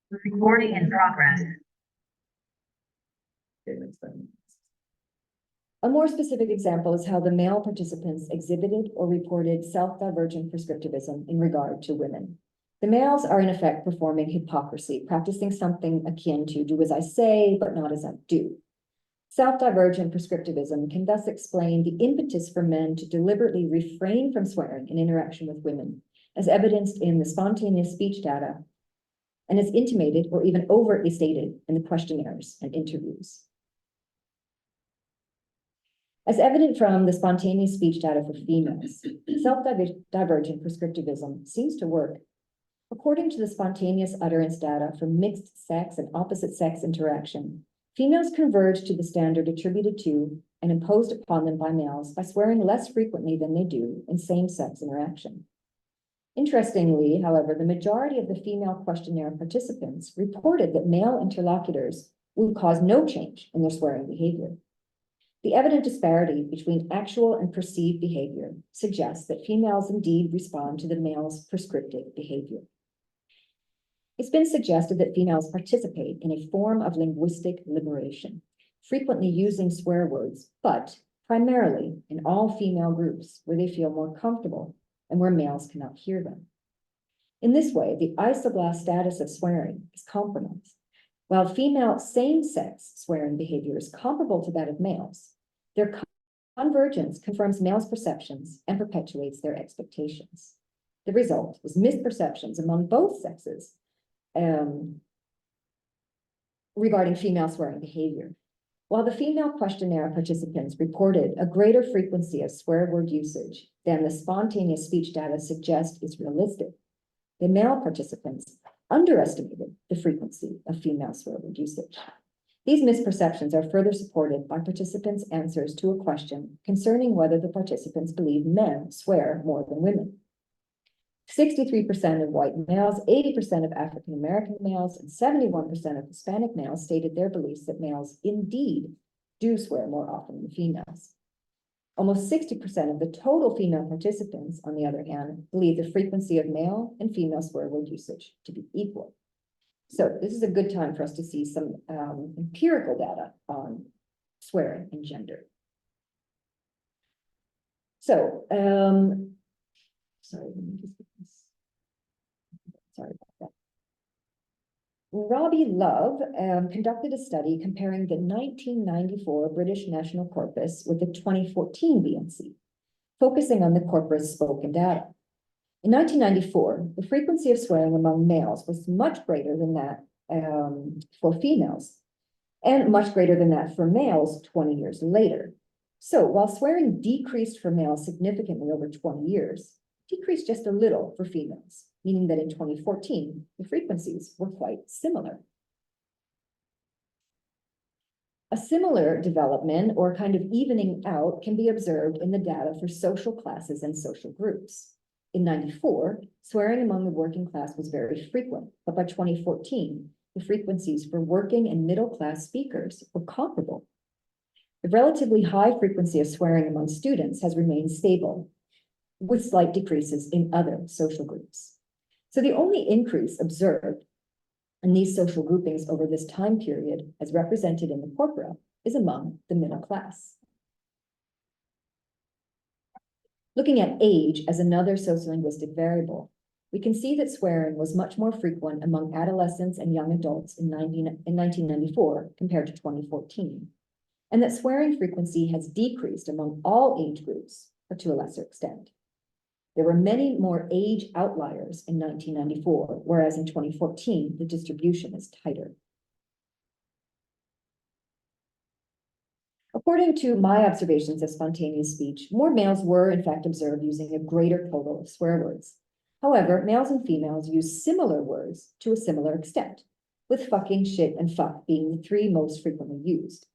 Recording in progress. A more specific example is how the male participants exhibited or reported self-divergent prescriptivism in regard to women. The males are in effect performing hypocrisy, practicing something akin to do as I say, but not as I do. Self-divergent prescriptivism can thus explain the impetus for men to deliberately refrain from swearing in interaction with women, as evidenced in the spontaneous speech data, and is intimated or even overtly stated in the questionnaires and interviews. As evident from the spontaneous speech data for females, self-divergent prescriptivism seems to work. According to the spontaneous utterance data for mixed sex and opposite sex interaction, females converge to the standard attributed to and imposed upon them by males by swearing less frequently than they do in same-sex interaction. Interestingly, however, the majority of the female questionnaire participants reported that male interlocutors would cause no change in their swearing behavior. The evident disparity between actual and perceived behavior suggests that females indeed respond to the male's prescriptive behavior. It's been suggested that females participate in a form of linguistic liberation, frequently using swear words, but primarily in all female groups where they feel more comfortable and where males cannot hear them. In this way, the isogloss status of swearing is compromised. While female same-sex swearing behavior is comparable to that of males, their convergence confirms males' perceptions and perpetuates their expectations. The result is misperceptions among both sexes regarding female swearing behavior. While the female questionnaire participants reported a greater frequency of swear word usage than the spontaneous speech data suggest is realistic, the male participants underestimated the frequency of female swear word usage. These misperceptions are further supported by participants' answers to a question concerning whether the participants believe men swear more than women. 63% of white males, 80% of African American males, and 71% of Hispanic males stated their beliefs that males indeed do swear more often than females. Almost 60% of the total female participants, on the other hand, believe the frequency of male and female swear word usage to be equal. So this is a good time for us to see some empirical data on swearing and gender. So, sorry, let me just get this. Sorry about that. Robbie Love conducted a study comparing the 1994 British National Corpus with the 2014 BNC, focusing on the corpus spoken data. In 1994, the frequency of swearing among males was much greater than that for females, and much greater than that for males 20 years later. So while swearing decreased for males significantly over 20 years, decreased just a little for females, meaning that in 2014, the frequencies were quite similar. A similar development or kind of evening out can be observed in the data for social classes and social groups. In 94, swearing among the working class was very frequent, but by 2014, the frequencies for working and middle class speakers were comparable. The relatively high frequency of swearing among students has remained stable, with slight decreases in other social groups. So the only increase observed in these social groupings over this time period, as represented in the corpora, is among the middle class. Looking at age as another sociolinguistic variable, we can see that swearing was much more frequent among adolescents and young adults in 1994 compared to 2014, and that swearing frequency has decreased among all age groups, but to a lesser extent. There were many more age outliers in 1994, whereas in 2014, the distribution is tighter. According to my observations of spontaneous speech, more males were in fact observed using a greater total of swear words. However, males and females use similar words to a similar extent, with fucking, shit, and fuck being the three most frequently used.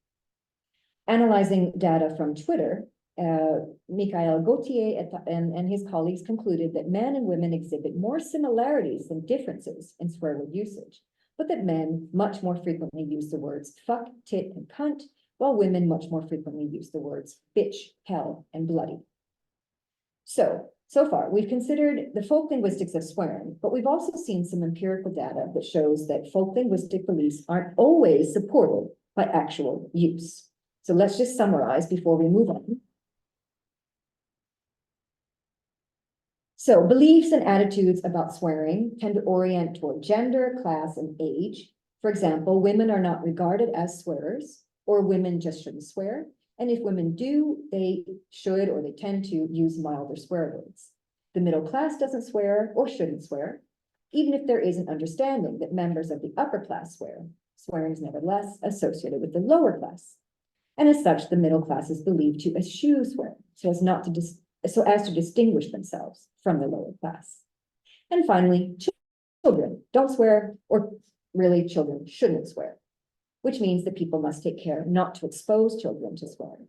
Analyzing data from Twitter, Michael Gauthier and his colleagues concluded that men and women exhibit more similarities than differences in swear word usage, but that men much more frequently use the words fuck, tit, and cunt, while women much more frequently use the words bitch, hell, and bloody. So, So far, we've considered the folk linguistics of swearing, but we've also seen some empirical data that shows that folk linguistic beliefs aren't always supported by actual use. So let's just summarize before we move on. So beliefs and attitudes about swearing tend to orient toward gender, class, and age. For example, women are not regarded as swearers, or women just shouldn't swear. And if women do, they should or they tend to use milder swear words. The middle class doesn't swear or shouldn't swear, even if there is an understanding that members of the upper class swear. Swearing is nevertheless associated with the lower class. And as such, the middle class is believed to eschew swearing so as to distinguish themselves from the lower class. And finally, children don't swear, or really children shouldn't swear, which means that people must take care not to expose children to swearing.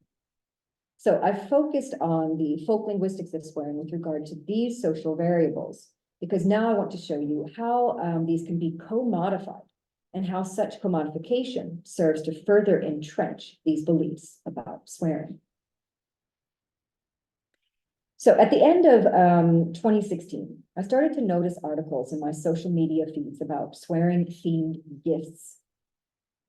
So I've focused on the folk linguistics of swearing with regard to these social variables, because now I want to show you how these can be co-modified and how such commodification serves to further entrench these beliefs about swearing. So at the end of 2016, I started to notice articles in my social media feeds about swearing-themed gifts.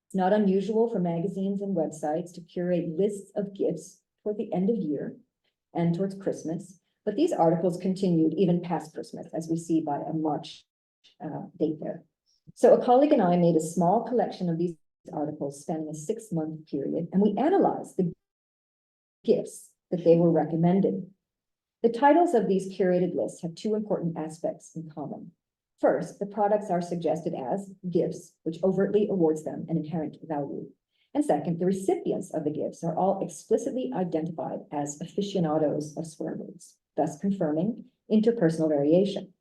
It's not unusual for magazines and websites to curate lists of gifts toward the end of year and towards Christmas, but these articles continued even past Christmas, as we see by a March date there. So a colleague and I made a small collection of these articles spanning a 6-month period, and we analyzed the gifts that they were recommending. The titles of these curated lists have 2 important aspects in common. First, the products are suggested as gifts, which overtly awards them an inherent value. And second, the recipients of the gifts are all explicitly identified as aficionados of swear words, thus confirming interpersonal variation.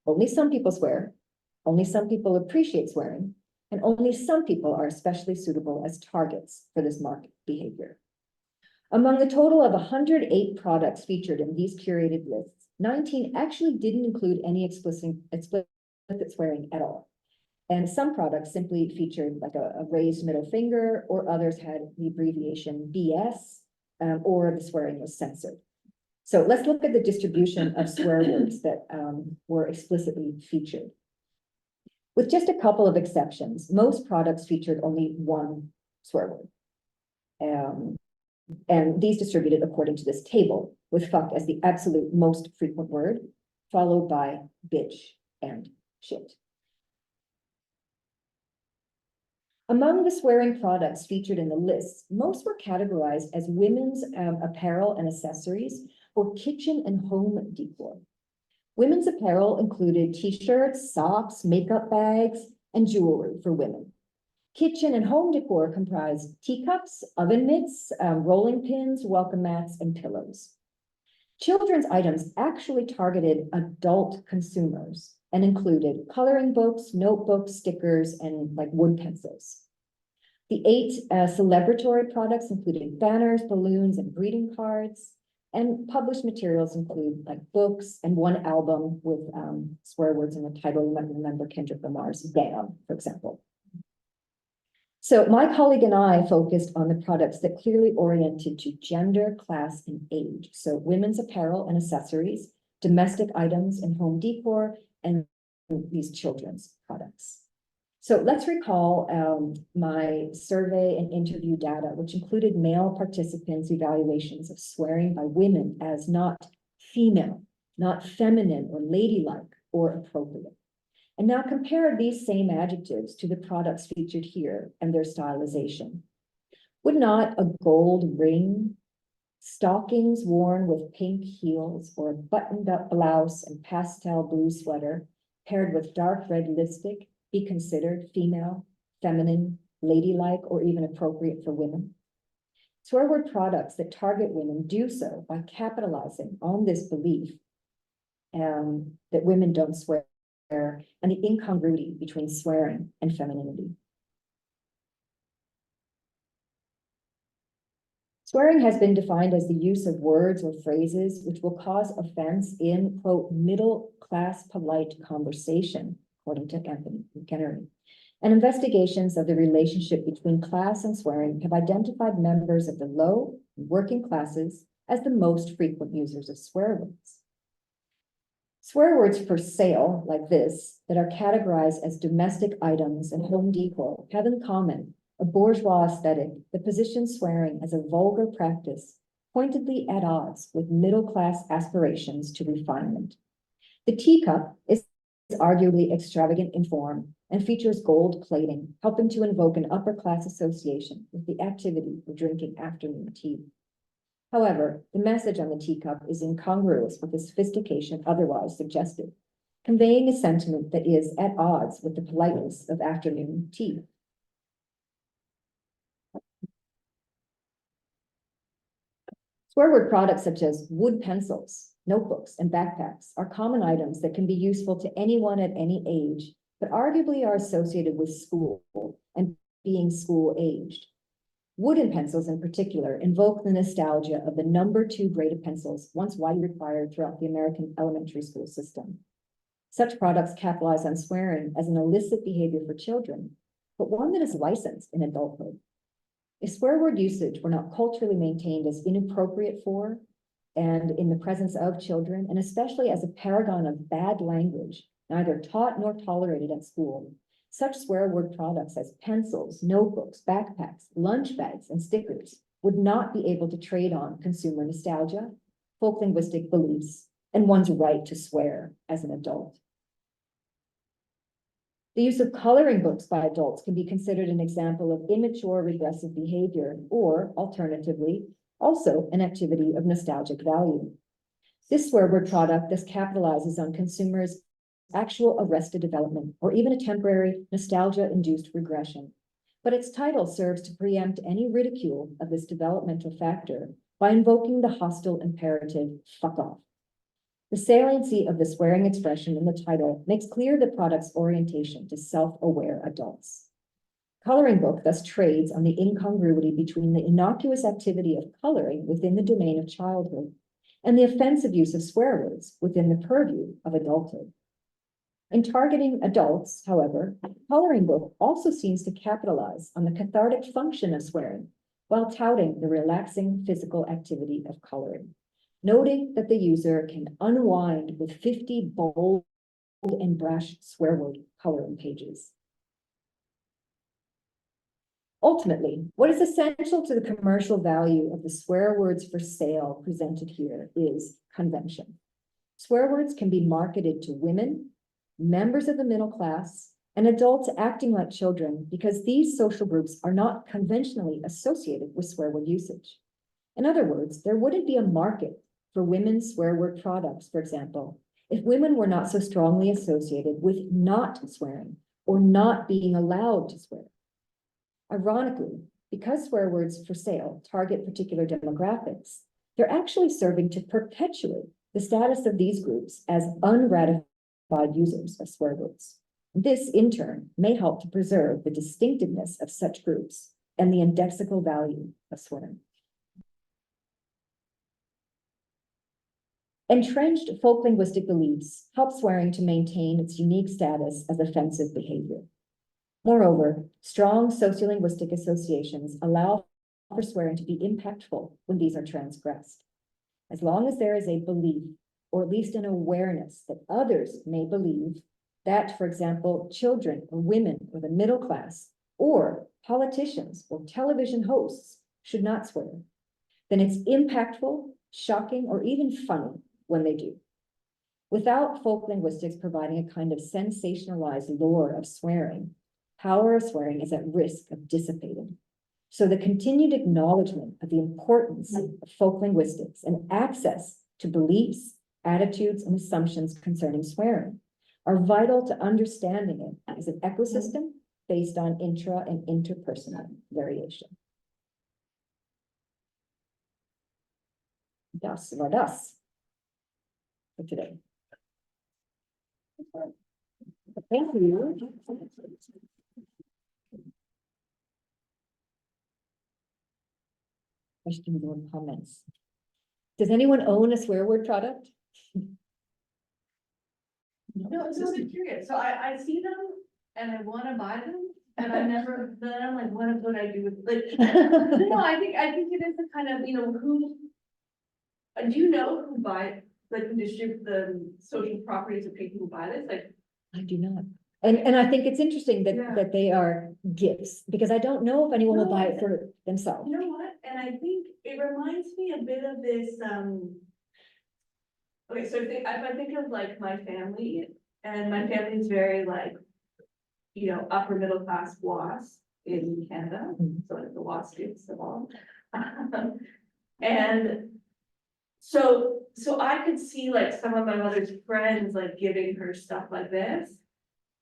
Only some people swear, only some people appreciate swearing, and only some people are especially suitable as targets for this market behavior. Among the total of 108 products featured in these curated lists, 19 actually didn't include any explicit swearing at all. And some products simply featured like a raised middle finger, or others had the abbreviation BS, or the swearing was censored. So let's look at the distribution of swear words that were explicitly featured. With just a couple of exceptions, most products featured only one swear word. And these distributed according to this table, with fuck as the absolute most frequent word, followed by bitch and shit. Among the swearing products featured in the lists, most were categorized as women's apparel and accessories, or kitchen and home decor. Women's apparel included t-shirts, socks, makeup bags, and jewelry for women. Kitchen and home decor comprised teacups, oven mitts, rolling pins, welcome mats, and pillows. Children's items actually targeted adult consumers and included coloring books, notebooks, stickers, and like wood pencils. The 8 celebratory products included banners, balloons, and greeting cards. And published materials include like books and 1 album with swear words in the title. You might remember Kendrick Lamar's Damn, for example. So my colleague and I focused on the products that clearly oriented to gender, class, and age. So women's apparel and accessories, domestic items and home decor, and these children's products. So let's recall my survey and interview data, which included male participants' evaluations of swearing by women as not female, not feminine or ladylike or appropriate. And now compare these same adjectives to the products featured here and their stylization. Would not a gold ring, stockings worn with pink heels, or a buttoned-up blouse and pastel blue sweater paired with dark red lipstick be considered female, feminine, ladylike, or even appropriate for women? Swear word products that target women do so by capitalizing on this belief that women don't swear, and the incongruity between swearing and femininity. Swearing has been defined as the use of words or phrases which will cause offense in, quote, middle-class polite conversation, according to Anthony Kennery. And investigations of the relationship between class and swearing have identified members of the low and working classes as the most frequent users of swear words. Swear words for sale, like this, that are categorized as domestic items and home decor have in common a bourgeois aesthetic that positions swearing as a vulgar practice, pointedly at odds with middle-class aspirations to refinement. The teacup is arguably extravagant in form and features gold plating, helping to invoke an upper-class association with the activity of drinking afternoon tea. However, the message on the teacup is incongruous with the sophistication otherwise suggested, conveying a sentiment that is at odds with the politeness of afternoon tea. Swear word products such as wood pencils, notebooks, and backpacks are common items that can be useful to anyone at any age, but arguably are associated with school and being school-aged. Wooden pencils in particular invoke the nostalgia of the number 2 graded pencils once widely required throughout the American elementary school system. Such products capitalize on swearing as an illicit behavior for children, but one that is licensed in adulthood. If swear word usage were not culturally maintained as inappropriate for and in the presence of children, and especially as a paragon of bad language, neither taught nor tolerated at school, such swear word products as pencils, notebooks, backpacks, lunch bags, and stickers would not be able to trade on consumer nostalgia, folk-linguistic beliefs, and one's right to swear as an adult. The use of coloring books by adults can be considered an example of immature regressive behavior, or alternatively, also an activity of nostalgic value. This swear word product thus capitalizes on consumers' actual arrested development, or even a temporary nostalgia-induced regression. But its title serves to preempt any ridicule of this developmental factor by invoking the hostile imperative, fuck off. The saliency of the swearing expression in the title makes clear the product's orientation to self-aware adults. Coloring book thus trades on the incongruity between the innocuous activity of coloring within the domain of childhood and the offensive use of swear words within the purview of adulthood. In targeting adults, however, coloring book also seems to capitalize on the cathartic function of swearing while touting the relaxing physical activity of coloring, noting that the user can unwind with 50 bold and brash swear word coloring pages. Ultimately, what is essential to the commercial value of the swear words for sale presented here is convention. Swear words can be marketed to women, members of the middle class, and adults acting like children because these social groups are not conventionally associated with swear word usage. In other words, there wouldn't be a market for women's swear word products, for example, if women were not so strongly associated with not swearing or not being allowed to swear. Ironically, because swear words for sale target particular demographics, they're actually serving to perpetuate the status of these groups as unratified users of swear words. This, in turn, may help to preserve the distinctiveness of such groups and the indexical value of swearing. Entrenched folk-linguistic beliefs help swearing to maintain its unique status as offensive behavior. Moreover, strong sociolinguistic associations allow for swearing to be impactful when these are transgressed. As long as there is a belief, or at least an awareness that others may believe that, for example, children or women or the middle class or politicians or television hosts should not swear, then it's impactful, shocking, or even funny when they do. Without folk linguistics providing a kind of sensationalized lore of swearing, power of swearing is at risk of dissipating. So the continued acknowledgement of the importance of folk linguistics and access to beliefs, attitudes, and assumptions concerning swearing are vital to understanding it as an ecosystem based on intra and interpersonal variation. Das war das for today. Thank you. Questions or comments? Does anyone own a swear word product? No, I'm so curious. So I see them and I want to buy them, and I never, then I'm like, what would I do with like? No, I think it is a kind of, who. Do you know who buy like distribute the social properties of people who buy this, like, I do not. And I think it's interesting that, Yeah. that they are gifts, because I don't know if anyone will No, buy it for themselves. you know what, and I think it reminds me a bit of this, okay, so if I think of like my family, and my family is very like, you know, upper middle class WAS in Canada, Mhm. so like the WAS kids of all. And so I could see like some of my mother's friends like giving her stuff like this.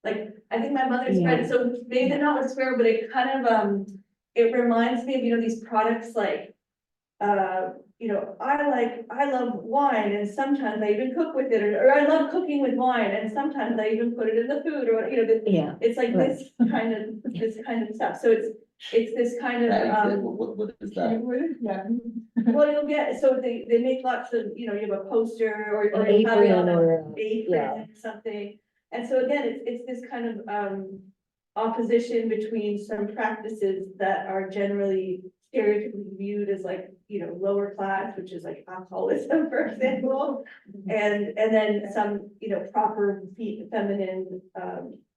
Like, I think my mother's Yeah. friend, so maybe they're not with swear, but it kind of, it reminds me of, you know, these products like, you know, I love wine and sometimes I even cook with it, or I love cooking with wine and sometimes I even put it in the food, or, you know, Yeah, it's like right. this kind of stuff. So it's this kind of, What is that? yeah. Well, you'll get, so they make lots of, you know, you have a poster or An you'll have it on apron or, an yeah. apron, something. And so again, it's this kind of, opposition between some practices that are generally stereotypically viewed as like, you know, lower class, which is like alcoholism, for example. And then some, you know, proper feminine,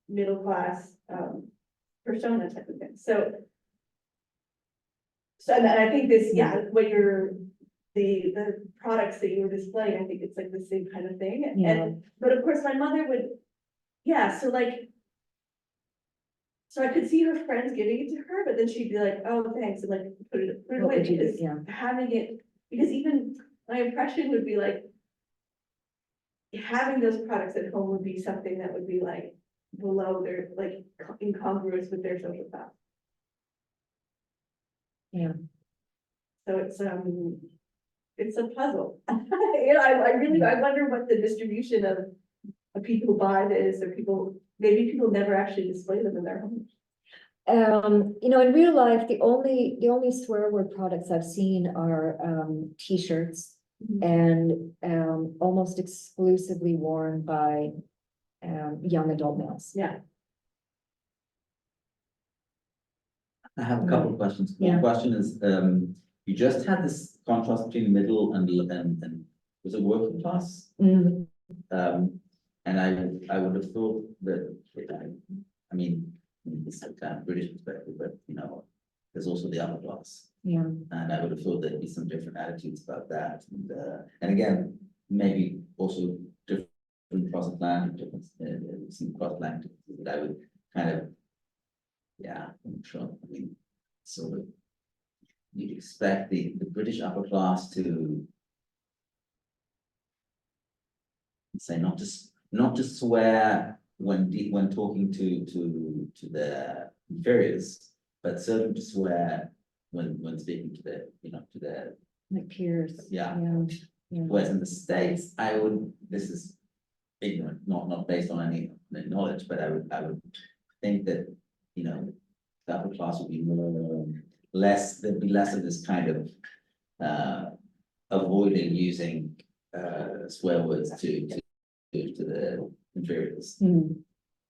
middle class, persona type of thing. So and I think this, yeah, what you're, the products that you were displaying, I think it's like the same kind of thing. Yeah. And, but of course, my mother would, yeah, so like, so I could see her friends giving it to her, but then she'd be like, oh, thanks, and like, put it What away, would you do? because Yeah. having it, because even my impression would be like, having those products at home would be something that would be like below their, like incongruous with their social class. Yeah. So it's a puzzle. You know, I really, I wonder what the distribution of people who buy this, or maybe people never actually display them in their homes. You know, in real life, the only swear word products I've seen are, t-shirts and, almost exclusively worn by, young adult males. Yeah. I have a couple of questions. Yeah. One question is, you just had this contrast between middle and was it working class? Mm, And I would have thought that, I mean, it's a kind of British perspective, but you know, there's also the upper class. yeah, And I would have thought there'd be some different attitudes about that. And again, maybe also different cross-Atlantic difference, some cross-Atlantic that I would kind of, yeah, I'm sure, I mean, sort of, you'd expect the British upper class to say not to swear when talking to their inferiors, but certainly to swear when speaking to their, you know, to their, like peers. yeah. Yeah. Whereas in the States, this is ignorant, not based on any knowledge, but I would think that, you know, the upper class would be there'd be less of this kind of avoiding using swear words to the inferiors. Mm,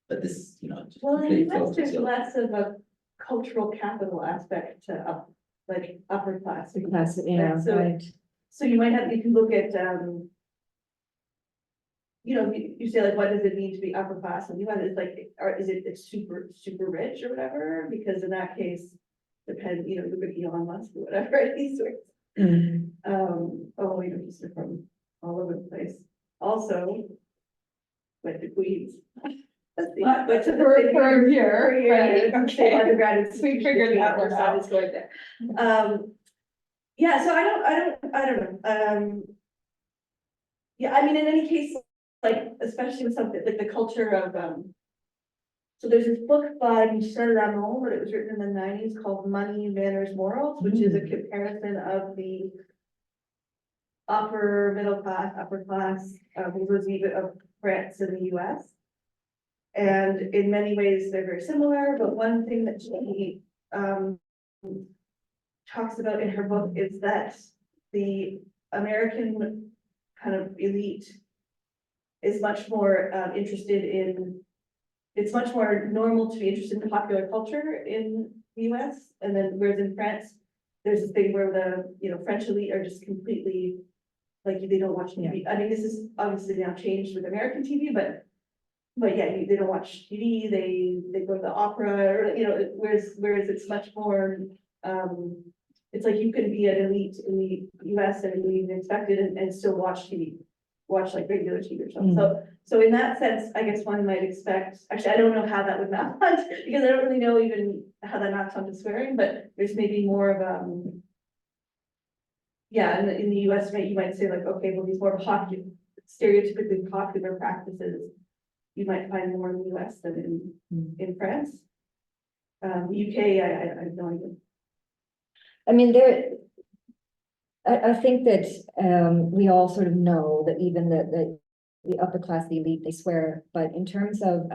But this, you know, just Well, in the completely US, focus there's on- less of a cultural capital aspect to like upper class. That's, yeah, So- right. So you might have, you can look at, you know, you say like, what does it mean to be upper class? And you have, it's like, or is it super rich or whatever? Because in that case, you know, look at Elon Musk or whatever, these sorts. Mm, Oh, you know, just from all over the place. Also, went to Queens. Went to the For city a year, for a year, right, and stayed okay. undergraduate So we figured that one so I out. was going there. Yeah, so I don't know, yeah, I mean, in any case, like, especially with something like the culture of, so there's this book by Michel Lamont, but it was written in the 90s called Money, Manners, Morals, which is a comparison of the upper middle class, upper class, bourgeoisie of France and the US. And in many ways, they're very similar, but one thing that she talks about in her book is that the American kind of elite is much more interested in, it's much more normal to be interested in popular culture in the US. And then whereas in France, there's this thing where the, you know, French elite are just completely like they don't watch TV. I mean, this is obviously now changed with American TV, but yeah, they don't watch TV, they go to the opera, or, you know, whereas it's much more, it's like you can be an elite US and elite expected and still watch TV, watch like regular TV or something. So in that sense, I guess one might expect, actually, I don't know how that would map on, because I don't really know even how that maps onto swearing, but there's maybe more of, yeah, in the US, right, you might say like, okay, well, these more popular, stereotypically popular practices, you might find more in the US than in France. UK, I have no idea. I mean, I think that we all sort of know that even the upper class, the elite, they swear, but in terms of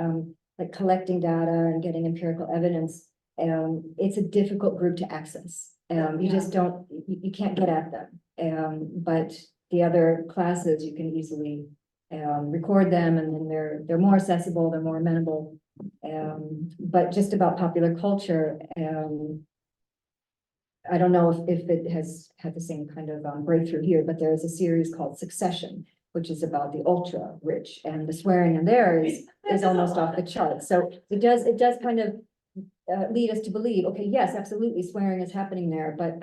like collecting data and getting empirical evidence, it's a difficult group to access. You just don't, you can't get at them. But the other classes, you can easily record them, and then they're more accessible, they're more amenable. But just about popular culture, I don't know if it has had the same kind of breakthrough here, but there is a series called Succession, which is about the ultra rich, and the swearing in there is almost off the charts. So it does kind of lead us to believe, okay, yes, absolutely, swearing is happening there, but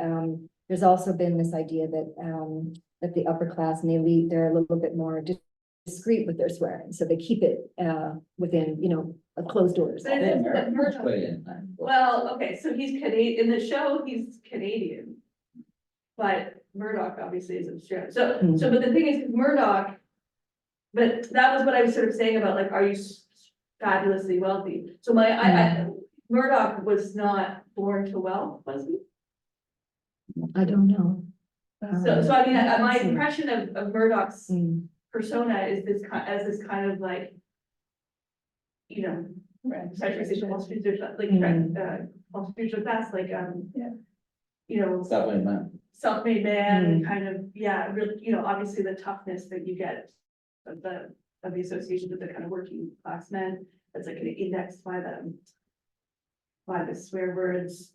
there's also been this idea that that the upper class and the elite, they're a little bit more discreet with their swearing, so they keep it within, you know, closed doors. But it is that Murdoch, Australian. well, okay, so he's Canadian, in the show, he's Canadian. But Murdoch obviously is Australian, so, but the thing is, Murdoch, but that was what I was sort of saying about, like, are you fabulously wealthy? So Murdoch was not born to wealth, was he? I don't know. So I mean, my impression of Murdoch's persona is this as this kind of like, you know, saturation, Wall Street, like, Wall Street class, like, you know, self-made man, kind of, yeah, really, you know, obviously the toughness that you get of the association with the kind of working class men, that's like indexed by the swear words.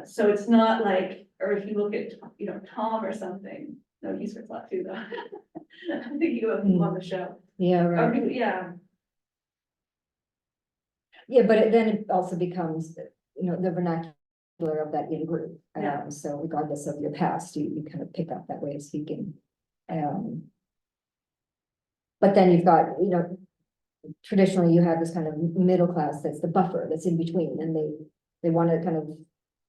So it's not like, or if you look at, you know, Tom or something, no, he's swears a lot too, though. I'm thinking of him on the show. Yeah, right. Okay, yeah. Yeah, but then it also becomes, you know, the vernacular of that in group. Yeah. So regardless of your past, you kind of pick up that way of speaking. But then you've got, you know, traditionally you have this kind of middle class that's the buffer that's in between, and they want to kind of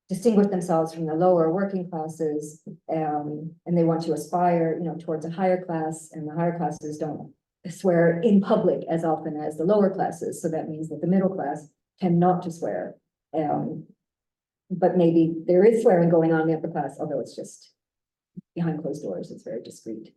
distinguish themselves from the lower working classes, and they want to aspire, you know, towards a higher class, and the higher classes don't swear in public as often as the lower classes. So that means that the middle class tend not to swear. But maybe there is swearing going on in the upper class, although it's just behind closed doors. It's very discreet.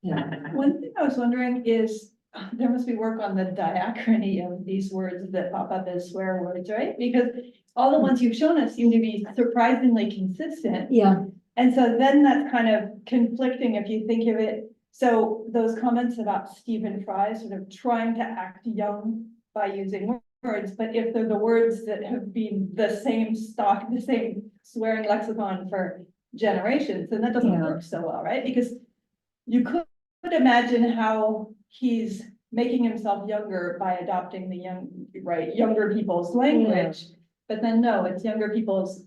Yeah. One thing I was wondering is, there must be work on the diachrony of these words that pop up as swear words, right? Because all the ones you've shown us seem to be surprisingly consistent. Yeah. And so then that's kind of conflicting if you think of it. So those comments about Stephen Fry sort of trying to act young by using words, but if they're the words that have been the same stock, the same swearing lexicon for generations, then that doesn't work so well, right? Because you could imagine how he's making himself younger by adopting the younger people's language, but then no, it's younger people's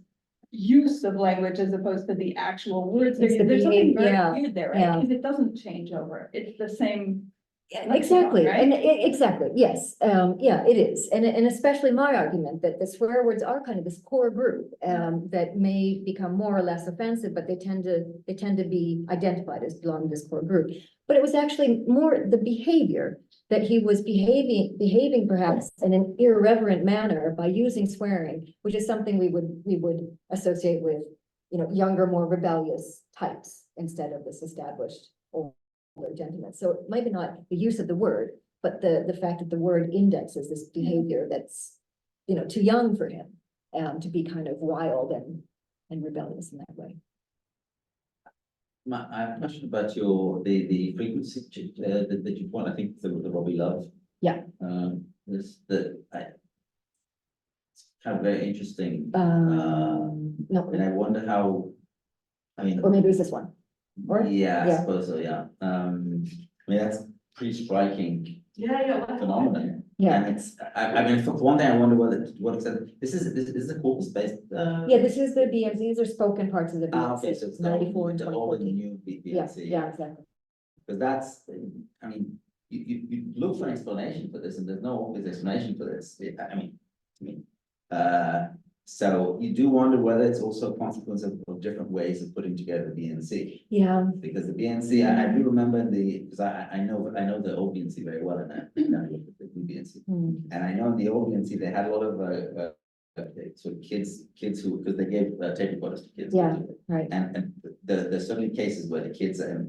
use of language as opposed to the actual words. There's something very weird there, right? Because it doesn't change over. It's the same. Exactly, right? and exactly, yes, yeah, it is, and especially my argument that the swear words are kind of this core group that may become more or less offensive, but they tend to be identified as belonging to this core group. But it was actually more the behavior that he was behaving perhaps in an irreverent manner by using swearing, which is something we would associate with, you know, younger, more rebellious types instead of this established older gentleman. So it might be not the use of the word, but the fact that the word indexes this behavior that's, you know, too young for him to be kind of wild and rebellious in that way. I have a question about the frequency that you want. I think the Robbie Love. Yeah. It's kind of very interesting. No, And I wonder how, I mean, or maybe it was this one. Or- Yeah, I yeah. suppose so, yeah. I mean, that's pretty striking Yeah. phenomenon. Yeah, And it's, I mean, for one thing, I wonder whether, to what extent, this is a corpus-based, yeah, this is the BMC, these are spoken parts of the okay, BMC, so it's 94 and the all the 2014. new Yeah, BNC. yeah, exactly. Because that's, I mean, you look for an explanation for this, and there's no obvious explanation for this. So you do wonder whether it's also a consequence of different ways of putting together the BNC. Yeah, Because the BNC, I do remember because I know the old BNC very well, and I looked at the new BNC. And I know in the old BNC, they had a lot of sort of kids who, because they gave tape recorders to kids. Yeah. right. And there's certainly cases where the kids are,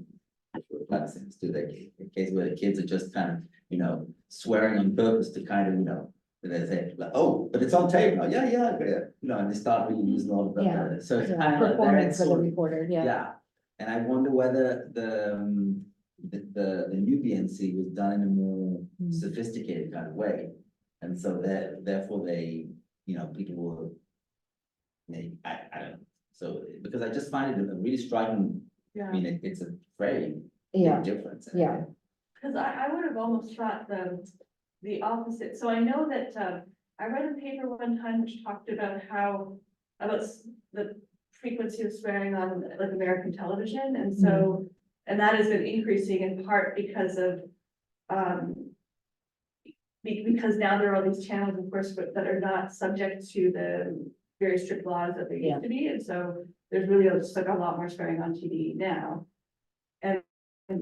things do they, case where the kids are just kind of, swearing on purpose to kind of, they say, like, oh, but it's on tape now, yeah, and they start really using all of Yeah. that. So it's Yeah, kind of like performance that for the sort of, recorder, yeah. yeah. And I wonder whether the new BNC was done in a more sophisticated kind of way. And so therefore they, people will, I don't know. So, because I just find it a really striking, I mean, it's a very Yeah, big difference. yeah. Because I would have almost thought the opposite. So I know that, I read a paper one time which talked about the frequency of swearing on like American television. And so, and that has been increasing in part because of, because now there are all these channels, of course, that are not subject to the very strict laws that they Yeah. used to be. And so there's really just like a lot more swearing on TV now. And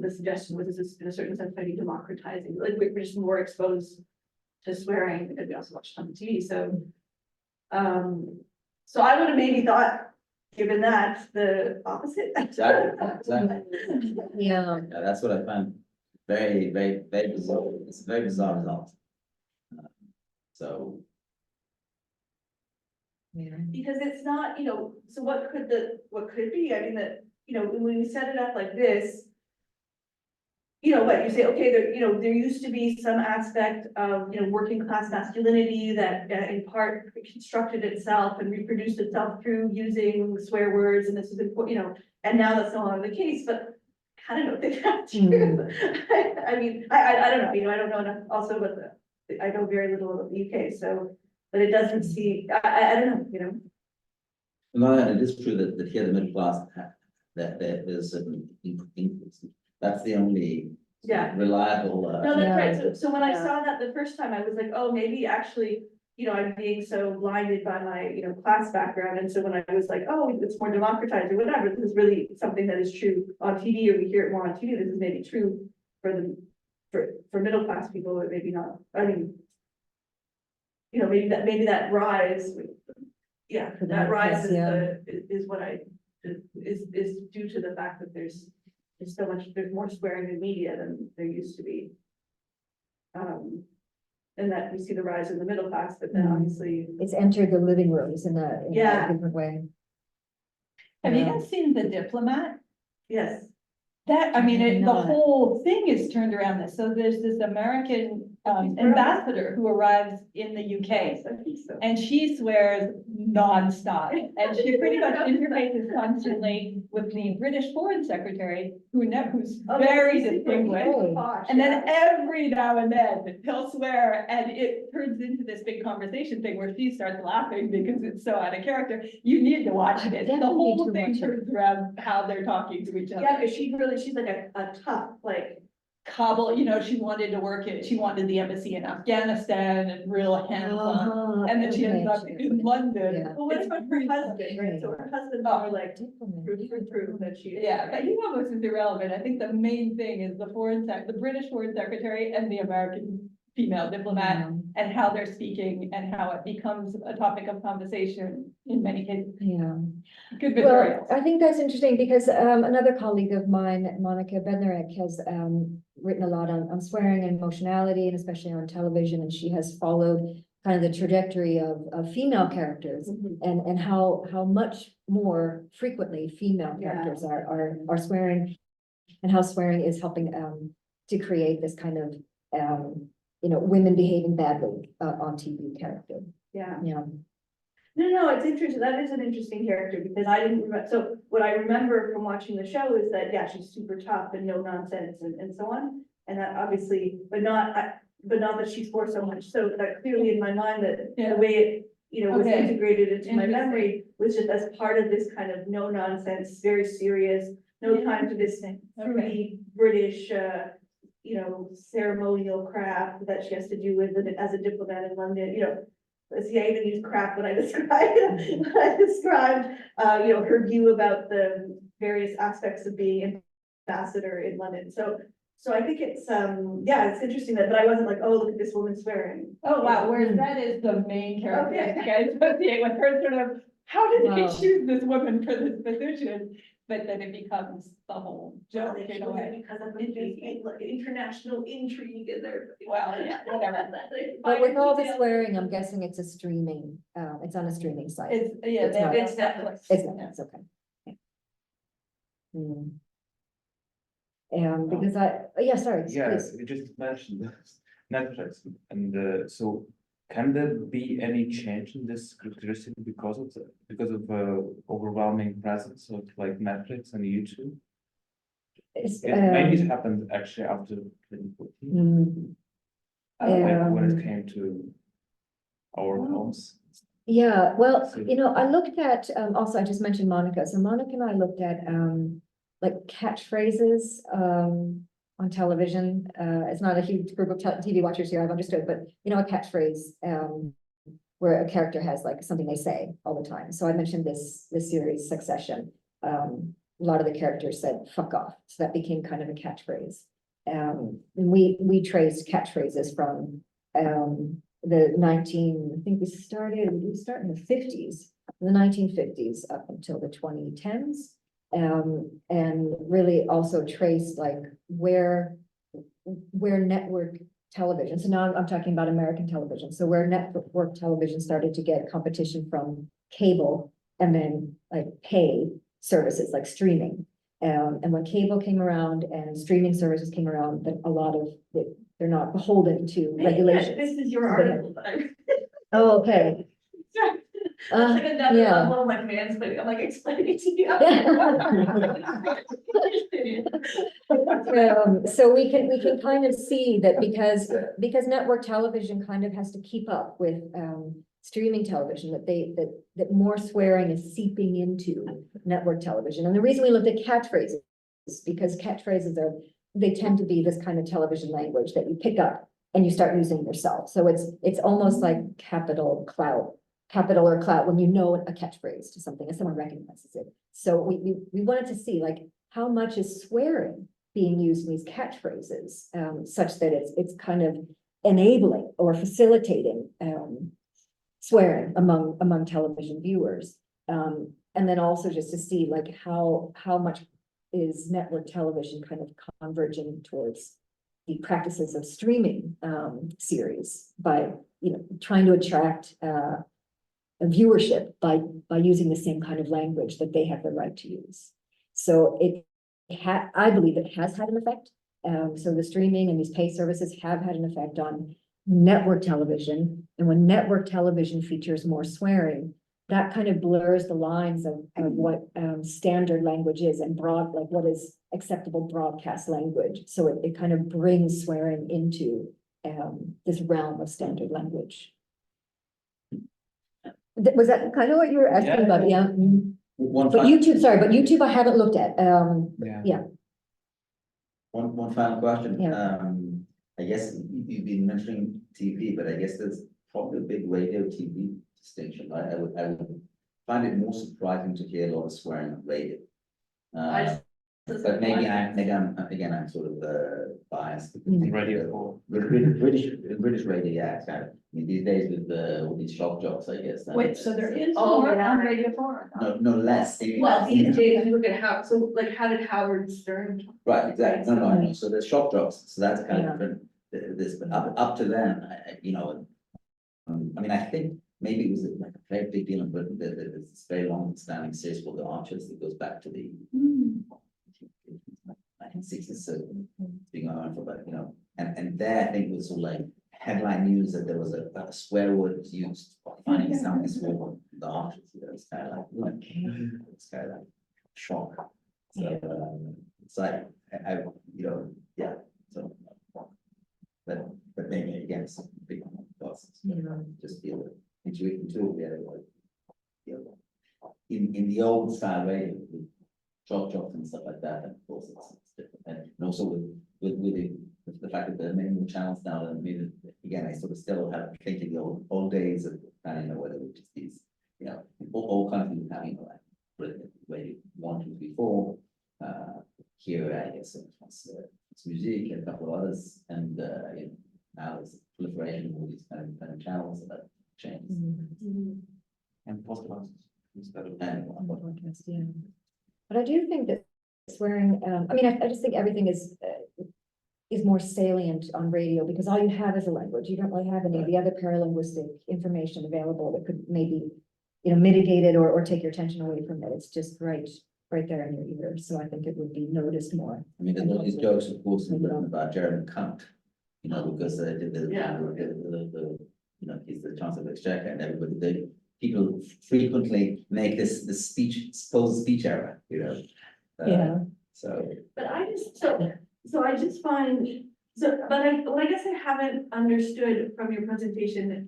the suggestion was, this is in a certain sense, maybe democratizing, like we're just more exposed to swearing because we also watch it on TV, so. So I would have maybe thought, given that, the opposite. Exactly. Yeah, Yeah, that's what I find very, very, very bizarre. It's a very bizarre result. So, yeah. Because it's not, so what could it be? I mean, when we set it up like this. What you say, okay, there used to be some aspect of, working class masculinity that in part constructed itself and reproduced itself through using swear words, and this is important, and now that's no longer the case, but I kind of don't think that's true. I mean, I don't know, I don't know enough also, but I know very little about the UK, so, but it doesn't see, I don't know, no, and it is true that here the middle class, that there's an increase. That's the only Yeah. reliable. No, that's Yeah. right. So when I Yeah. saw that the first time, I was like, oh, maybe actually, I'm being so blinded by my, class background. And so when I was like, oh, it's more democratized or whatever, this is really something that is true on TV, or we hear it more on TV. This is maybe true for middle class people, but maybe not. I mean, maybe that rise, yeah, For the that middle rise class, is yeah. is what is due to the fact that there's more swearing in media than there used to be. And that we see the rise in the middle class, but then obviously, It's entered the living rooms in a Yeah. different way. Have you Yeah. guys seen The Diplomat? yes, That, I mean, I have the not. whole thing is turned around this. So there's this American ambassador who arrives in the UK. I think so. And she swears nonstop, and she pretty much interfaces constantly with the British Foreign Secretary, who's Oh, very he's super distinguished. posh, And then yeah. every now and then he'll swear, and it turns into this big conversation thing where she starts laughing because it's so out of character. You need to watch I it. The definitely whole need to thing watch it. turns around how they're talking to each other. Yeah, because she's like a tough, like, Kabul, she wanted to work it. She wanted the embassy in Afghanistan and real hands-on. And then she ends up in London. Yeah. well, what's about her husband, right? So her husband's more like proof that she. Yeah, but he almost is irrelevant. I think the main thing is the British Foreign Secretary and the American female diplomat and how they're speaking and how it becomes a topic of conversation in many cases. Yeah. Good Well, material. I think that's interesting because another colleague of mine, Monica Bednarek, has written a lot on swearing and emotionality, and especially on television, and she has followed kind of the trajectory of female characters and how much more frequently female Yeah. characters are swearing, and how swearing is helping to create this kind of women behaving badly on TV character. Yeah. Yeah. No, it's interesting. That is an interesting character because I didn't remember. So what I remember from watching the show is that, yeah, she's super tough and no nonsense and so on. And that obviously, but not that she's for so much. So that clearly in my mind that Yeah. the way it, was Okay. integrated into my Interesting. memory was just as part of this kind of no nonsense, very serious, no time for this fruity British, ceremonial crap that she has to do with it as a diplomat in London, See, I even used crap when I described, her view about the various aspects of being ambassador in London. So I think it's, it's interesting that, but I wasn't like, oh, look at this woman swearing. Oh, wow, whereas that is the main characteristic I associate with her, sort of, how did they Wow. choose this woman for this position? But then it becomes the whole Well, joke they in a chose way. it because of like international intrigue in there. Well, yeah, whatever. But with all the swearing, I'm guessing it's a streaming, it's on a streaming site. It's, yeah, It's not- It's Netflix. It's Netflix, okay. Hmm. Because sorry, Yeah, please. you just mentioned Netflix, and so can there be any change in this characteristic because of overwhelming presence of like Netflix and YouTube? It's, Maybe it happened actually after 2014, when it came to our homes. Yeah, well, So- I looked at, also, I just mentioned Monica. So Monica and I looked at, like catchphrases, on television. It's not a huge group of TV watchers here, I've understood, but a catchphrase, where a character has like something they say all the time. So I mentioned this series Succession. A lot of the characters said "fuck off," so that became kind of a catchphrase. And we traced catchphrases from the I think we start in the 50s, the 1950s up until the 2010s. And really also traced like where network television, so now I'm talking about American television, so where network television started to get competition from cable and then like pay services like streaming. And when cable came around and streaming services came around, then a lot of they're not beholden to regulations. This is your So they have- article, but I. Oh, okay. That's like another yeah. level of like mansplaining. I'm like explaining to you. So we can kind of see that because network television kind of has to keep up with streaming television, that more swearing is seeping into network television. And the reason we looked at catchphrases is because catchphrases they tend to be this kind of television language that you pick up and you start using yourself. So it's almost like capital or clout when you know a catchphrase to something and someone recognizes it. So we wanted to see like how much is swearing being used in these catchphrases, such that it's kind of enabling or facilitating swearing among television viewers. And then also just to see like how much is network television kind of converging towards the practices of streaming series by trying to attract a viewership by using the same kind of language that they have the right to use. So I believe it has had an effect. So the streaming and these pay services have had an effect on network television. And when network television features more swearing, that kind of blurs the lines of what standard language is and like what is acceptable broadcast language. So it kind of brings swearing into this realm of standard language. Was that kind of what you were asking Yeah. about? Yeah. Mhm. But YouTube, I haven't looked at. Yeah. One final question. Yeah. I guess you've been mentioning TV, but I guess there's probably a big radio TV distinction, right? I would find it more surprising to hear a lot of swearing on radio. But maybe I'm sort of biased. Radio. British radio, yeah, exactly. I mean, these days with all these shock jocks, I guess. Wait, so there is Oh, more yeah. on Radio 4? No less. Well, these days, you look at how did Howard Stern? Right, exactly. No, I know. So there's shock jocks, so that's kind Yeah. of different. This, but up to then, I mean, I think maybe it was like a very big deal in Britain that there's this very long standing series called The Archers that goes back to the 1960s, so it's been going on for about, and there I think was sort of like headline news that there was a swear word used for finding someone sworn. the arches, you know, it's kind of like, it's kind of like shock. So, it's like, you know, yeah, so. But maybe again, some big costs, just deal with intuitive, yeah, like, you know, in the old style radio, with drop jobs and stuff like that, and of course it's different, and also with the fact that there are many more channels now, and maybe, again, I sort of still have thinking the old days of, I don't know whether it was just these, you know, all countries having like, radio 1, 2, 3, 4, here, I guess, it's music and a couple of others, and, you know, now there's proliferation of all these kind of channels that change. And podcasts instead of. Podcast, yeah. But I do think that swearing, I mean, I just think everything is more salient on radio because all you have is a language. You don't really have any of the other paralinguistic information available that could maybe, you know, mitigate it or take your attention away from it. It's just right there in your ear. So I think it would be noticed more. I mean, there's all these jokes, of course, written about German cunt, you know, because they did the, you know, he's the Chancellor of the Exchequer, and everybody, people frequently make this supposed speech error, you know. Yeah. So. But I just, so I just find, but I guess I haven't understood from your presentation,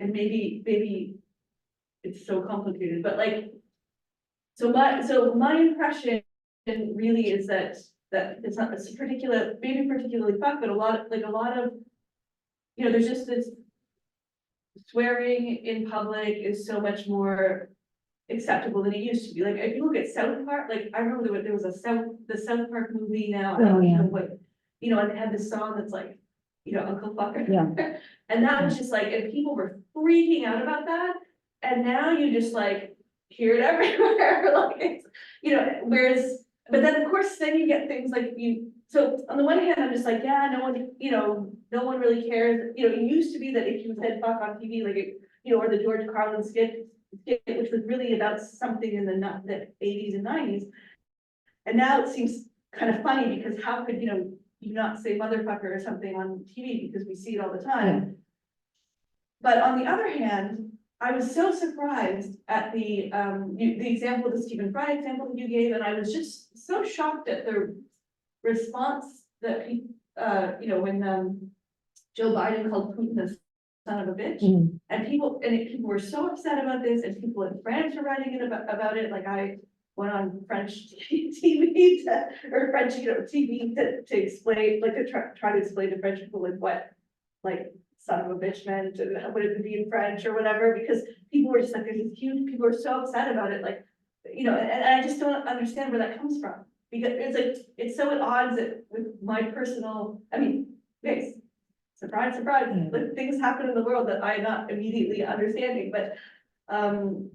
and maybe it's so complicated, but like, so my impression really is that it's not, it's maybe particularly fuck, but a lot of, you know, there's just this swearing in public is so much more acceptable than it used to be. Like, if you look at South Park, like, I remember there was the South Park movie now. I don't know what, you know, and it had this song that's like, you know, Uncle Fucker. Yeah. And that was just like, and people were freaking out about that. And now you just like hear it everywhere. Like, it's, you know, whereas, but then of course, then you get things like so on the one hand, I'm just like, yeah, no one, you know, no one really cares. You know, it used to be that if you said fuck on TV, like, you know, or the George Carlin skit, which was really about something in the 80s and 90s. And now it seems kind of funny because how could, you know, you not say motherfucker or something on TV because we see it all the time. Yeah. But on the other hand, I was so surprised at the example, the Stephen Fry example that you gave, and I was just so shocked at the response that you know, when Joe Biden called Putin a son of a bitch, and people were so upset about this, and people in France were writing about it. Like, I went on French TV or French, you know, TV to explain, like, to try to explain to French people like what, like, son of a bitch meant, and what it would be in French or whatever, because people were just like, there's this huge, people are so upset about it, like, you know, and I just don't understand where that comes from, because it's like, it's so at odds with my personal, I mean, guys, surprise, like, things happen in the world that I'm not immediately understanding, but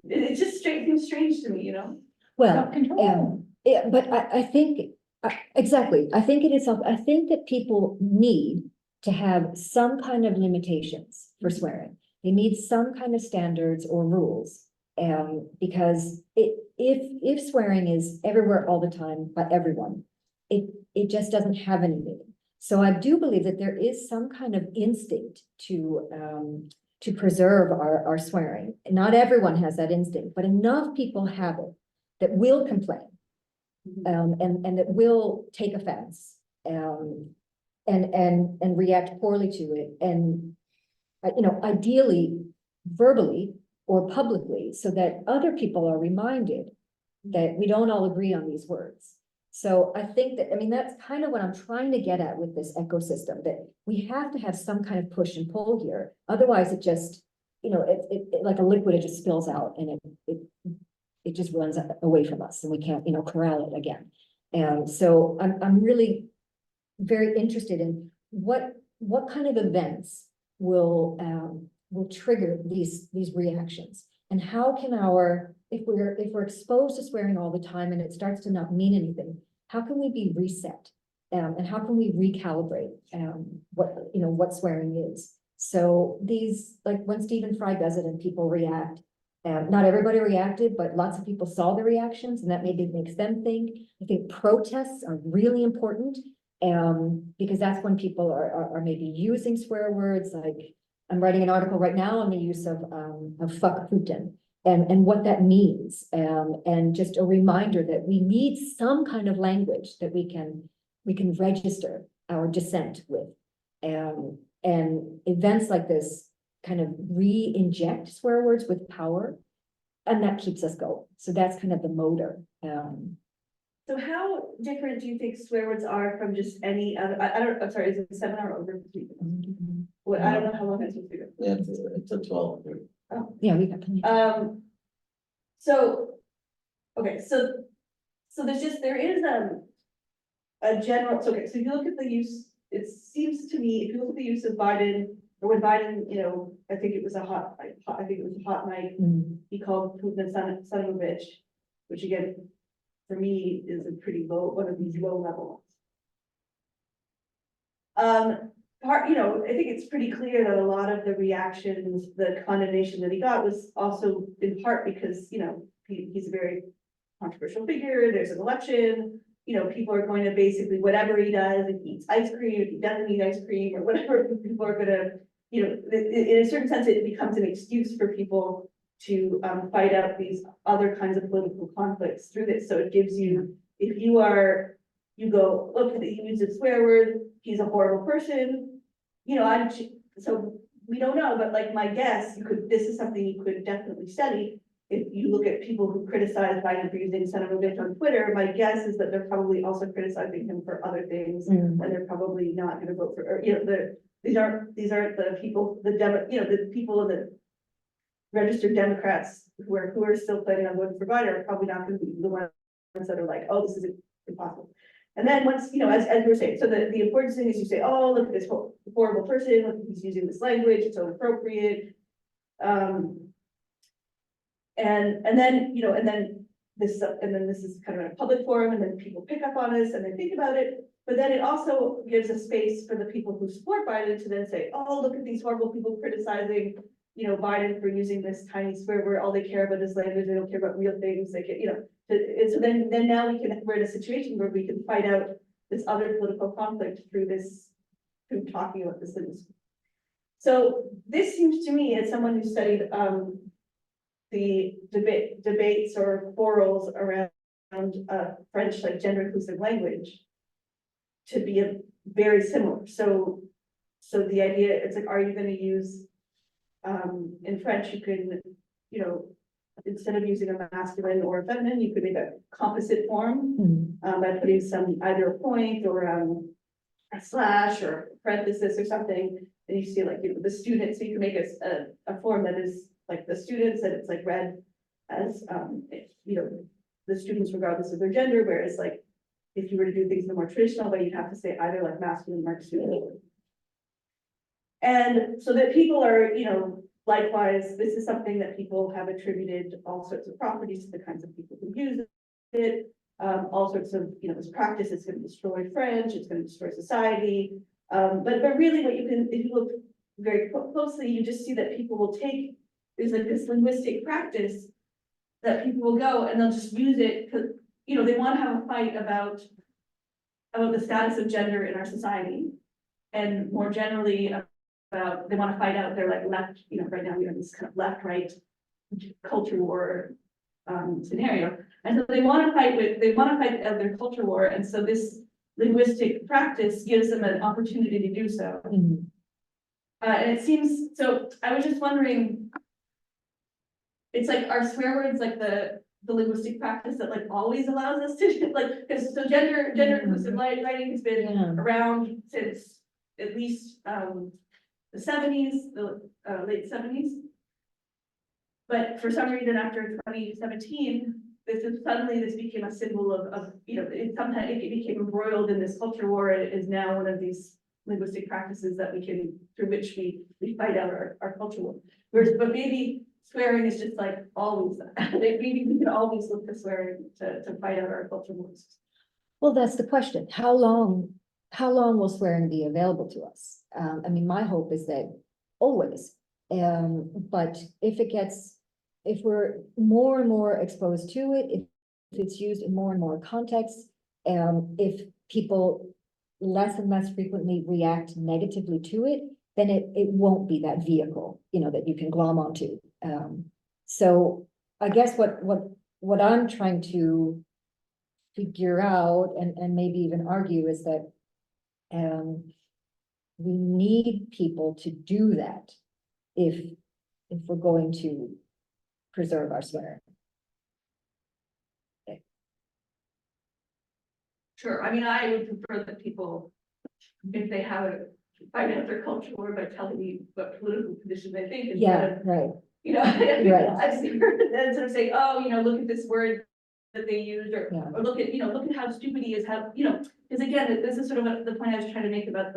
it just seems strange to me, you know? Well, Self-control. yeah, but I think, exactly, I think it is, I think that people need to have some kind of limitations for swearing. They need some kind of standards or rules. Because if swearing is everywhere all the time by everyone, it just doesn't have any meaning. So I do believe that there is some kind of instinct to preserve our swearing. Not everyone has that instinct, but enough people have it that will complain, and that will take offense, and react poorly to it, and you know, ideally verbally or publicly, so that other people are reminded that we don't all agree on these words. So I think that, I mean, that's kind of what I'm trying to get at with this ecosystem, that we have to have some kind of push and pull here. Otherwise it just, you know, it like a liquid, it just spills out, and it just runs away from us, and we can't, you know, corral it again. And so I'm really very interested in what kind of events will trigger these reactions, and how can if we're exposed to swearing all the time and it starts to not mean anything, how can we be reset, and how can we recalibrate what swearing is? So these, like when Stephen Fry does it and people react, not everybody reacted, but lots of people saw the reactions, and that maybe makes them think. I think protests are really important, because that's when people are maybe using swear words. Like, I'm writing an article right now on the use of fuck Putin. and what that means, and just a reminder that we need some kind of language that we can register our dissent with. And events like this kind of re-inject swear words with power, and that keeps us going. So that's kind of the motor. So how different do you think swear words are from just any other, I'm sorry, is it a seminar or over? Well, I don't know how long it's supposed to go. Yeah, it's a 12. Yeah, we got plenty. So, okay, so there is a general, so okay, so if you look at the use, it seems to me, if you look at the use of Biden, or when Biden, you know, I think it was a hot night, Mm. he called Putin a son of a bitch, which again, for me, is a pretty low, one of these low level ones. You know, I think it's pretty clear that a lot of the reactions, the condemnation that he got was also in part because, you know, he's a very controversial figure, there's an election, you know, people are going to basically, whatever he does, if he eats ice cream, if he doesn't eat ice cream, or whatever, people are gonna, you know, in a certain sense, it becomes an excuse for people to fight out these other kinds of political conflicts through this. So it gives you, if you go, look, he used a swear word, he's a horrible person, you know, so we don't know, but like my guess, this is something you could definitely study. If you look at people who criticize Biden for using son of a bitch on Twitter, my guess is that they're probably also criticizing him for other things, and they're probably not gonna vote for, or, you know, these aren't the people, the people in the registered Democrats who are still planning on voting for Biden are probably not gonna be the ones that are like, oh, this is impossible. And then once, you know, as we were saying, so the important thing is you say, oh, look at this horrible person, look, he's using this language, it's so inappropriate. And then, you know, and then this is kind of in a public forum, and then people pick up on this and they think about it. But then it also gives a space for the people who support Biden to then say, oh, look at these horrible people criticizing, you know, Biden for using this tiny swear word, all they care about is language, they don't care about real things, they can, you know. So then now we're in a situation where we can fight out this other political conflict through talking about this things. So this seems to me, as someone who studied the debates or quarrels around French, like gender inclusive language, to be very similar. So the idea, it's like, are you going to use in French, you can, you know, instead of using a masculine or a feminine, you could make a composite form by putting either a point or a slash or parenthesis or something. And you see, like, you know, the student, so you can make a form that is like the students, that it's like read as you know, the students regardless of their gender, whereas like if you were to do things in a more traditional way, you'd have to say either like masculine or student. And so that people are, you know, likewise, this is something that people have attributed all sorts of properties to the kinds of people who use it. All sorts of, you know, this practice is going to destroy French, it's going to destroy society. But really what you can, if you look very closely, you just see that people will take, there's like this linguistic practice that people will go and they'll just use it because, you know, they want to have a fight about the status of gender in our society. And more generally, they want to fight out their like left, you know, right now we have this kind of left-right culture war scenario. And so they want to fight their culture war. And so this linguistic practice gives them an opportunity to do so. And it seems, so I was just wondering, it's like, are swear words like the linguistic practice that like always allows us to like, because so gender inclusive writing has been around since at least the 70s, the late 70s. But for some reason, after 2017, this became a symbol of you know, sometimes it became embroiled in this culture war. And it is now one of these linguistic practices that through which we fight out our culture war. But maybe swearing is just like always that. Maybe we can always look to swearing to fight out our culture wars. Well, that's the question. How long will swearing be available to us? I mean, my hope is that always, but if we're more and more exposed to it, if it's used in more and more contexts, if people less and less frequently react negatively to it, then it won't be that vehicle, you know, that you can glom onto. So I guess what I'm trying to figure out and maybe even argue is that we need people to do that if we're going to preserve our swearing. Sure, I mean, I would prefer that people, if they have a, find out their cultural word by telling me what political position they think instead Yeah, of, right. you know, Right. I've seen her, instead of saying, oh, you know, look at this word that they used, Yeah. or look at, you know, look at how stupid he is, how, you know, because again, this is sort of the point I was trying to make about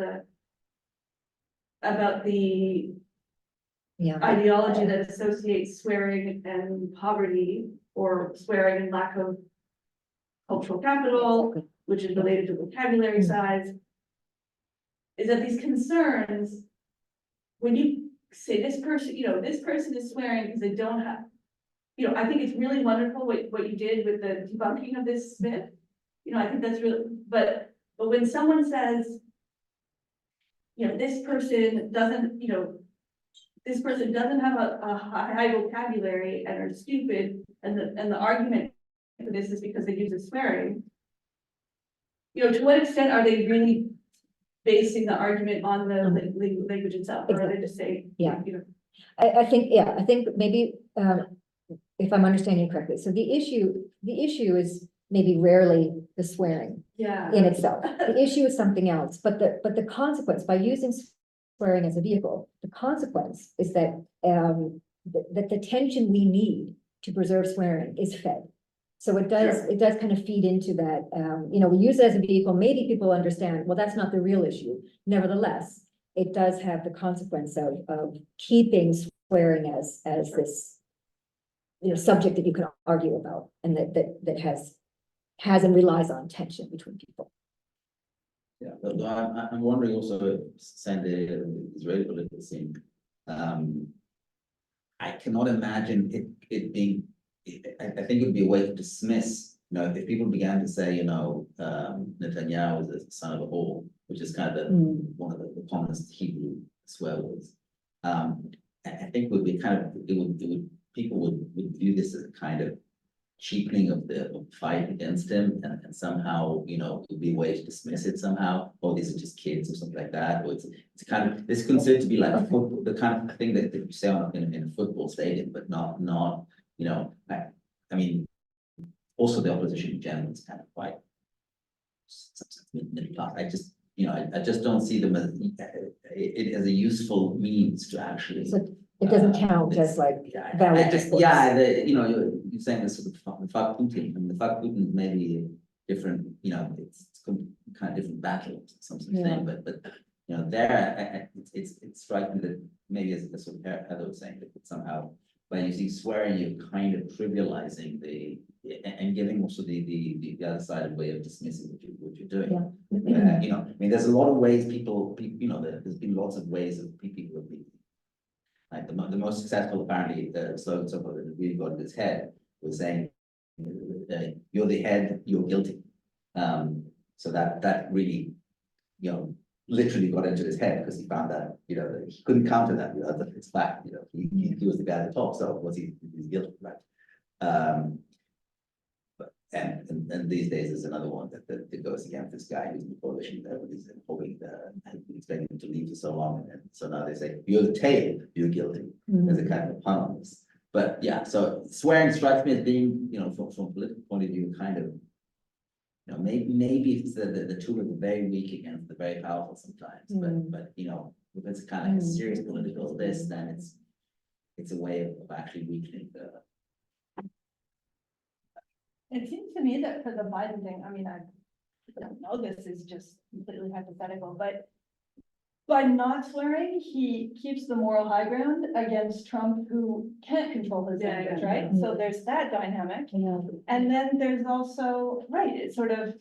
the Yeah. ideology that associates swearing and poverty, or swearing and lack of cultural capital, Exactly. which is related to vocabulary size, is that these concerns, when you say this person, you know, this person is swearing because they don't have, you know, I think it's really wonderful what you did with the debunking of this myth. You know, I think that's really, but when someone says, you know, this person doesn't, you know, this person doesn't have a high vocabulary and are stupid, and the argument for this is because they use a swearing. You know, to what extent are they really basing the argument on the language itself, or are they just saying? Yeah. You know, I think maybe, if I'm understanding you correctly, so the issue is maybe rarely the swearing yeah. in itself. The issue is something else, but the consequence, by using swearing as a vehicle, the consequence is that, that the tension we need to preserve swearing is fed. So it does kind of feed into that, you know, we use it as a vehicle, maybe people understand, well, that's not the real issue. Nevertheless, it does have the consequence of keeping swearing as this, you know, subject that you can argue about, and that has and relies on tension between people. Yeah, but I'm wondering also, saying the Israeli political scene, I cannot imagine it being, I think it would be a way to dismiss, you know, if people began to say, you know, Netanyahu is the son of a whore, which is kind of one of the commonest Hebrew swear words. I think it would be kind of, people would view this as a kind of cheapening of the fight against him, and somehow, you know, it would be a way to dismiss it somehow, or these are just kids or something like that, or it's kind of, it's considered to be like football, the kind of thing that you say in a football stadium, but not, you know, I mean, also the opposition in general is kind of quite middle class. I just, you know, I just don't see them as it as a useful means to actually. So it doesn't count as like valid discourse. Yeah, you know, you're saying this sort of the fuck Putin, and the fuck Putin may be different, you know, it's kind of different battles, something, Yeah. but you know, there, it's striking that maybe as sort of Heather was saying, that somehow by using swearing, you're kind of trivializing and giving also the other side of way of dismissing what you're doing. Yeah. You know, I mean, there's a lot of ways people, you know, there's been lots of ways of people have been. Like the most successful, apparently, slogan so far that really got in his head was saying, "You're the head, you're guilty." So that really, you know, literally got into his head, because he found that, you know, that he couldn't counter that. You know, that it's fact. You know, he was the guy at the top, so he's guilty, right? But and these days there's another one that goes against this guy who's in the coalition there, with his hoping expecting him to leave for so long, and so now they say, "You're the tail, you're guilty." There's a kind of a pun on this. But yeah, so swearing strikes me as being, you know, from a political point of view, kind of, you know, maybe it's the tool of the very weak against the very powerful sometimes. But you know, if it's kind of like a serious political this, then it's a way of actually weakening the. It seems to me that for the Biden thing, I mean, I don't know, this is just completely hypothetical, but by not swearing, he keeps the moral high ground against Trump, who can't control his language, right? So there's that dynamic. Yeah. And then there's also, right, it's sort of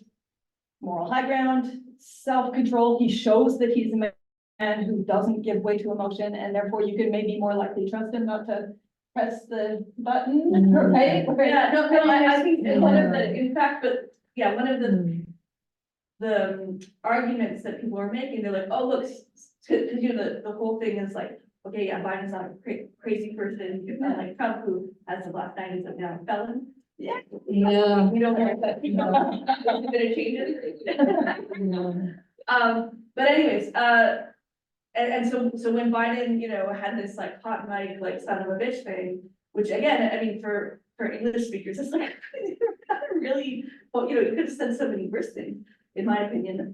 moral high ground, self-control. He shows that he's a man who doesn't give way to emotion, and therefore you could maybe more likely trust him not to press the button, right? Yeah, no, I think Yeah. one of the, in fact, but yeah, one of the arguments that people are making, they're like, oh, look, because you know, the whole thing is like, okay, yeah, Biden's not a crazy person, you're not like Trump, who has the last 90s of now a felon. Yeah. Yeah. We don't want that, a bit of changes. But anyways, and so when Biden, had this like hot mic, like son of a bitch thing, which again, I mean, for English speakers, it's like, really, well, you could have said so many worse things, in my opinion.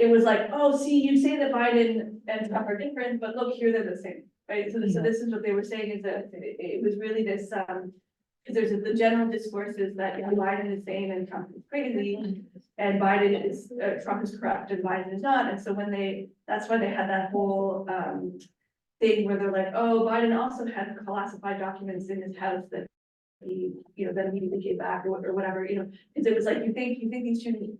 It was like, oh, see, you say that Biden and Trump are different, but look, here they're the same, right? So this is what they were saying, is that it was really this, because there's the general discourse is that Biden is sane and Trump is crazy, and Trump is corrupt and Biden is not. And so that's why they had that whole thing where they're like, oh, Biden also had classified documents in his house that he, then immediately gave back or whatever, because it was like, you think these two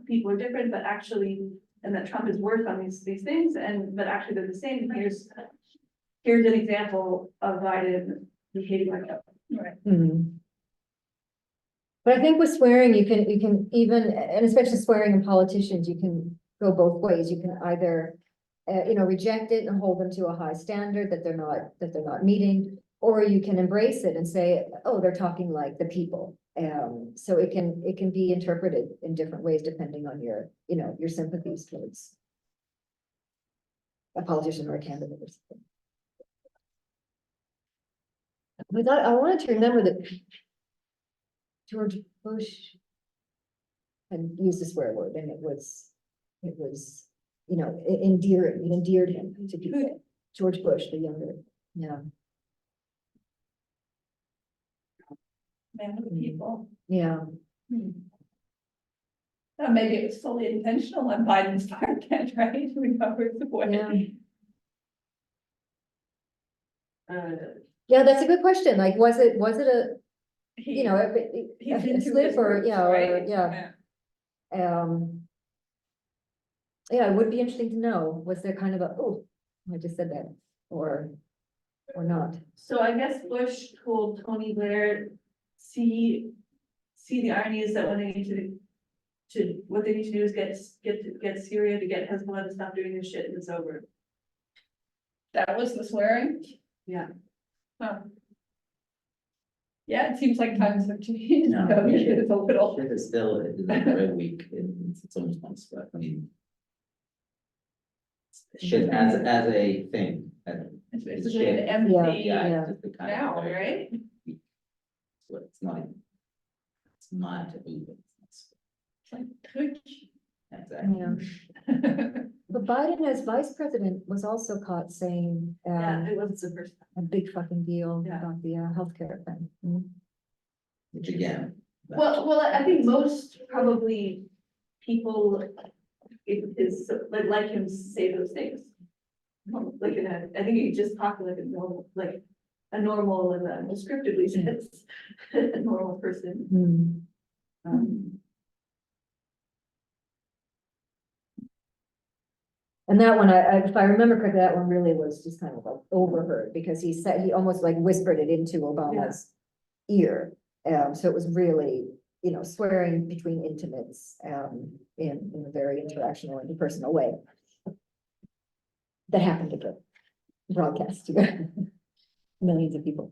people are different, but actually, and that Trump is worse on these things, but actually they're the same. Here's an example of Biden behaving like that. Right. Mhm. But I think with swearing, you can even, and especially swearing in politicians, you can go both ways. You can either, reject it and hold them to a high standard that they're not meeting, or you can embrace it and say, oh, they're talking like the people. So it can be interpreted in different ways depending on your sympathies towards a politician or a candidate or something. But I wanted to remember that George Bush had used a swear word, and it was, it endeared him to people. George Bush, the younger, yeah, Man of the people. yeah. Maybe it was fully intentional on Biden's part, then, right? We covered the way. Yeah, that's a good question. Like, was it a, He's a slip or, yeah, it would be interesting to know, was there kind of a, oh, I just said that, or not? So I guess Bush told Tony Blair, see the irony is that when they need what they need to do is get Syria to get Hezbollah to stop doing this shit, and it's over. That was the swearing? Yeah. Huh. Yeah, it seems like times have changed. No, So yeah. it is a little. It is still, it is very weak in its own response, but I mean. Shit as a thing. It's It's basically an shit. empty Yeah. It's just the kind of now, very- right? So it's not even. It's not taboo, but it's It's like trick. not exactly. Yeah. But Biden as vice president was also caught saying, Yeah, it wasn't the first time. a big fucking deal Yeah. about the healthcare thing. Mhm. Which again. that- Well, I think most probably people is like him say those things. Like I think he just talked like a normal and a descriptively sense, a normal person. Hmm. And that one, if I remember correctly, that one really was just kind of like overheard, because he almost like whispered it into Obama's ear. So it was really, swearing between intimates, in a very interactional and personal way. That happened to get broadcast to millions of people.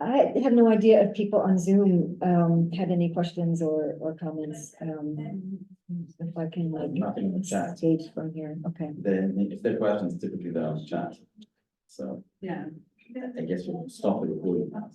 I have no idea if people on Zoom had any questions or comments. If I can Nothing in the chat. stage from here, okay. Then if there are questions, typically they're on chat. So Yeah. I guess we'll stop the recording now.